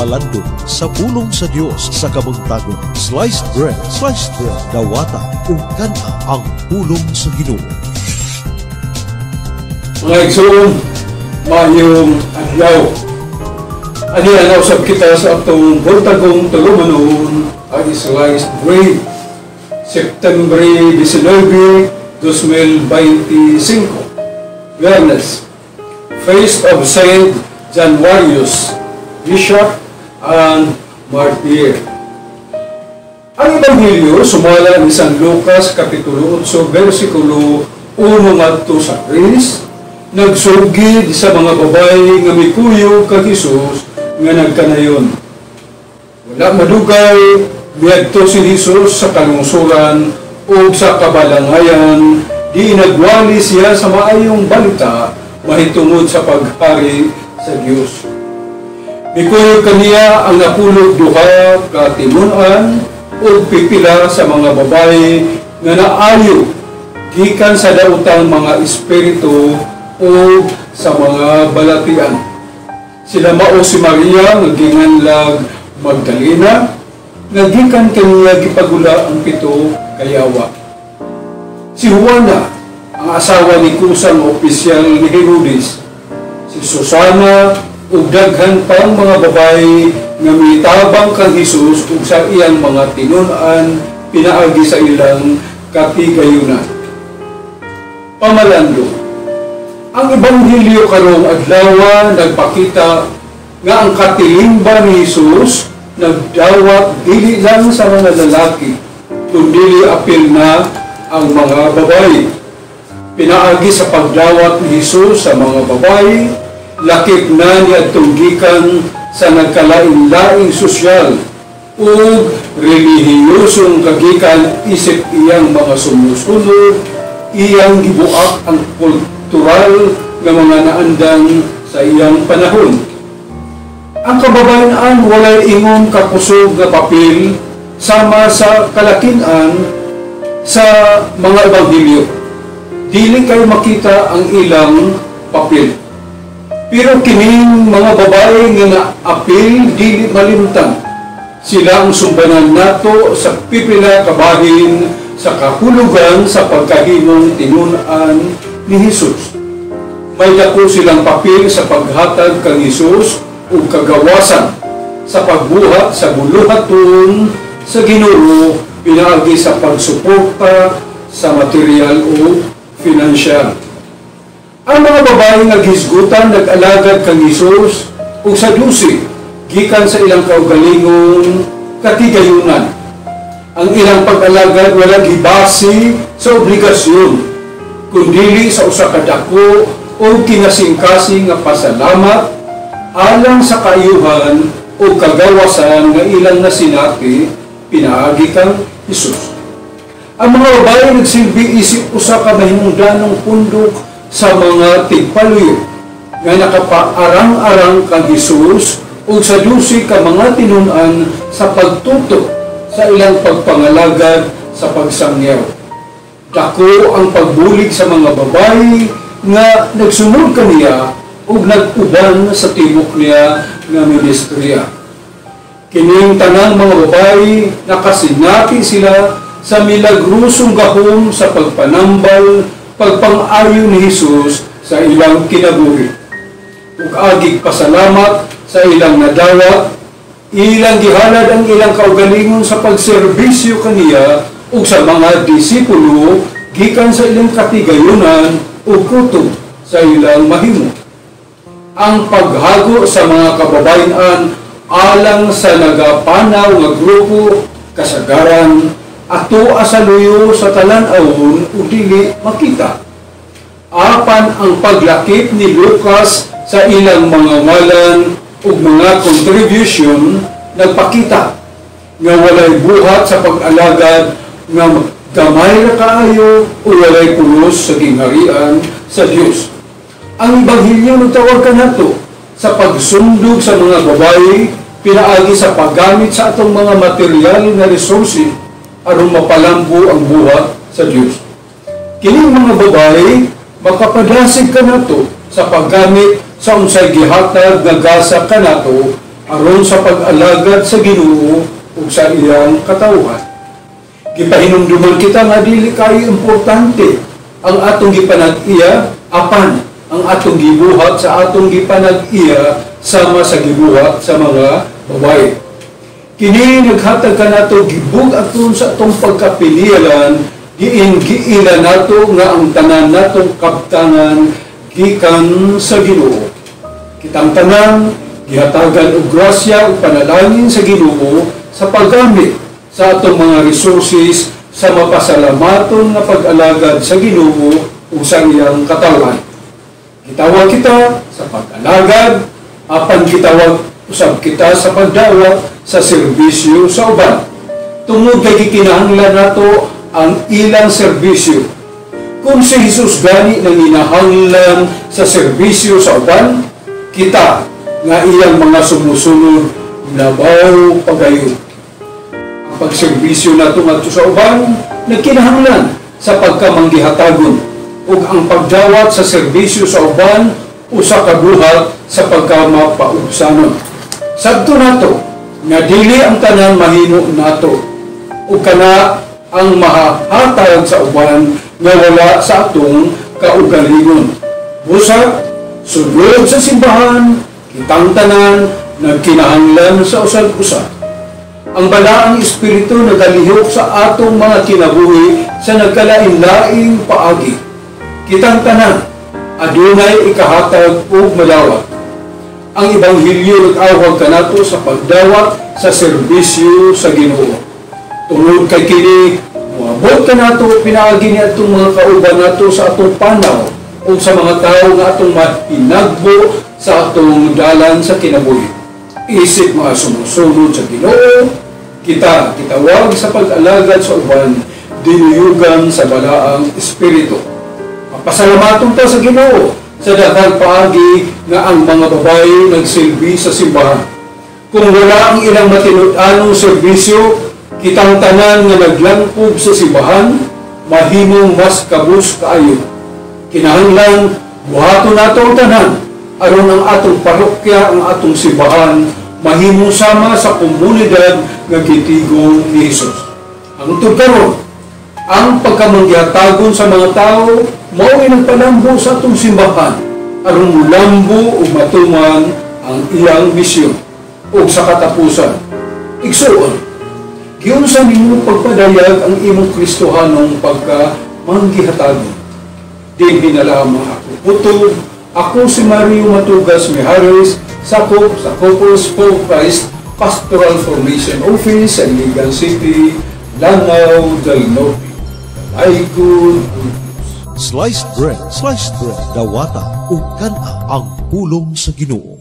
pamalandong sa pulong sa Dios sa kabungtagon. Sliced bread, dawata ug kana ang pulong sa Ginoo. Mga igsoon, mayong adlaw. Ano usab kita sa atong buntagong tulumanon ang sliced bread. September 19, 2025. Viernes, Feast of Saint Januarius, Bishop and Martyr. Ang Ebanghelyo sumala ni San Lucas Kapitulo 8, versikulo 1 ngadto sa 3, nagsugid sa mga babae nga mikuyog kag Hesus nga nagkanayon. Wala madugay, miadto si Hesus sa kalungsuran o sa kabalangayan, di nagwali siya sa maayong balita mahitungod sa paghari sa Dios. Mikuyog kaniya ang napulog duha ka timun-an o pipila sa mga babae nga naayo gikan sa daotang mga espiritu o sa mga balatian. Sila mao si Maria nga ginganlag Magdalena, nga gikan kaniya gipagula ang 7 kayawa. Si Juana, ang asawa ni kusang opisyal ni Herodes. Si Susana ug daghan pang mga babae nga mitabang kang Hesus ug sa iyang mga tinun-an pinaagi sa ilang katigayunan. Pamalando. Ang Ebanghelyo karong adlaw nagpakita nga ang katilingban ni Hesus nagdawat dili lang sa mga lalaki, kundi apil na ang mga babae. Pinaagi sa pagdawat ni Hesus sa mga babae, lakip na niya tunggikan sa nagkalain-laing sosyal o relihiyosong kagikan isip iyang mga sumusunod, iyang gibuak ang kultural nga mga naandang sa iyang panahon. Ang kababayan walay ingon kapusog nga papel sama sa kalakinan sa mga Ebanghelyo. Dili kayo makita ang ilang papel. Pero kining mga babae nga naapil dili malimtan. Sila ang sumbanan nato sa pipila kabahin sa kahulugan sa pagkahimong tinun-an ni Hesus. May dako silang papel sa paghatag kang Hesus o kagawasan sa pagbuhat sa buluhaton sa Ginoo pinaagi sa pagsuporta sa material o financial. Ang mga babae nga gisgutan nag-alagad kang Hesus ug sa 12 gikan sa ilang kaugalingon katigayunan. Ang ilang pag-alagad wala gibase sa obligasyon kundi sa usa ka dako o kinasing-kasing nga pasalamat alang sa kaayuhan o kagawasan nga ilang nasinati pinaagi kang Hesus. Ang mga babae nagsilbi isip usa ka mahimungdanong pundok sa mga tigpaluyo nga nakapaarang-arang kang Hesus o sa 12 ka mga tinun-an sa pagtutok sa ilang pagpangalagad sa pagsangyaw. Dako ang pagbulig sa mga babae nga nagsunod kaniya ug nag-uban sa tibok niya nga ministerya. Kining tanang mga babae nakasinati sila sa milagrosong gahom sa pagpanambal, pagpang-ayo ni Hesus sa ilang kinabuhi. Ug agig pasalamat sa ilang nadawat, ilang gihalad ang ilang kaugalingon sa pagserbisyo kaniya ug sa mga disipulo gikan sa ilang katigayunan ug kutob sa ilang mahimo. Ang paghago sa mga kababayan alang sa nagapanaw nga grupo kasagaran ato asaluyo sa talan-awon ug dili makita. Apan ang paglakip ni Lucas sa ilang mga ngalan ug mga contribution nagpakita nga walay buhat sa pag-alagad nga gamay ra kaayo o walay pulos sa gingharian sa Dios. Ang Ebanghelyo nagtawag kanato sa pagsundog sa mga babae pinaagi sa paggamit sa atong mga material na resources aron mapalambo ang buhat sa Dios. Kining mga babae makapadasig kanato sa paggamit sa unsay gihatag nga gasa kanato aron sa pag-alagad sa Ginoo ug sa iyang katawhan. Gipahinumduman kita nga dili kay importante ang atong gipanag-iya apan ang atong gibuhat sa atong gipanag-iya sama sa gibuhat sa mga babae. Kini naghatag kanato gibug aton sa atong pagkapilian, giin-giila nato nga ang tanan natong kabtangan gikan sa Ginoo. Kitang tanan gihatagan og grasya ug panalangin sa Ginoo sa paggamit sa atong mga resources sa mapasalamaton nga pag-alagad sa Ginoo ug sa iyang katawhan. Gitawag kita sa pag-alagad apan gitawag usab kita sa pagdawat sa serbisyo sa uban. Tungod kay gikinahanglan nato ang ilang serbisyo. Kung si Jesus gani nanginahanglan sa serbisyo sa uban, kita nga iyang mga sumusunod labaw pagayon. Ang pagserbisyo nato ngadto sa uban nagkinahanglan sa pagkamanggihatagon ug ang pagdawat sa serbisyo sa uban usa ka buhat sa pagkamapaubsanon. Sabto nato nga dili ang tanan mahimo nato ug kana ang mahahatag sa uban nga wala sa atong kaugalingon. Busa sulod sa simbahan kitang tanan nagkinahanglan sa usad-usad. Ang balaang espiritu nagalihok sa atong mga kinabuhi sa nagkalain-laing paagi. Kitang tanan adunay ikahatag ug madawat. Ang Ebanghelyo nag-awag kanato sa pagdawat sa serbisyo sa Ginoo. Tungod kay kini moabot kanato pinaagi ni atong mga kauban nato sa atong panaw o sa mga tao nga atong mahinagbo sa atong dalan sa kinabuhi. Isip mga sumusunod sa Ginoo, kita kitawag sa pag-alagad sa uban, dinuyugan sa balaang espiritu. Pasalamaton ta sa Ginoo sa daghang paagi nga ang mga babae nagsilbi sa simbahan. Kung wala ang ilang matinud-anong serbisyo, kitang tanan nga naglangkob sa simbahan, mahimong mas kabus kaayo. Kinahanglan buhaton nato ang tanan aron ang atong parokya, ang atong simbahan mahimong sama sa komunidad nga gitigong ni Hesus. Ang karon, ang pagkamanggihatagon sa mga tao mao'y nagpalambo sa atong simbahan aron mulambo ug matuman ang iyang misyon ug sa katapusan. Igsuon, giunsa nimo pagpadayag ang imong Kristohanong pagkamanggihatagon. Di hinalama ako putog, ako si Mario Matugas Mijares, sakop sa Couples for Christ Pastoral Formation Office sa Iligan City, Lanao del Norte. Ay good. Sliced bread, dawata ug kana ang pulong sa Ginoo.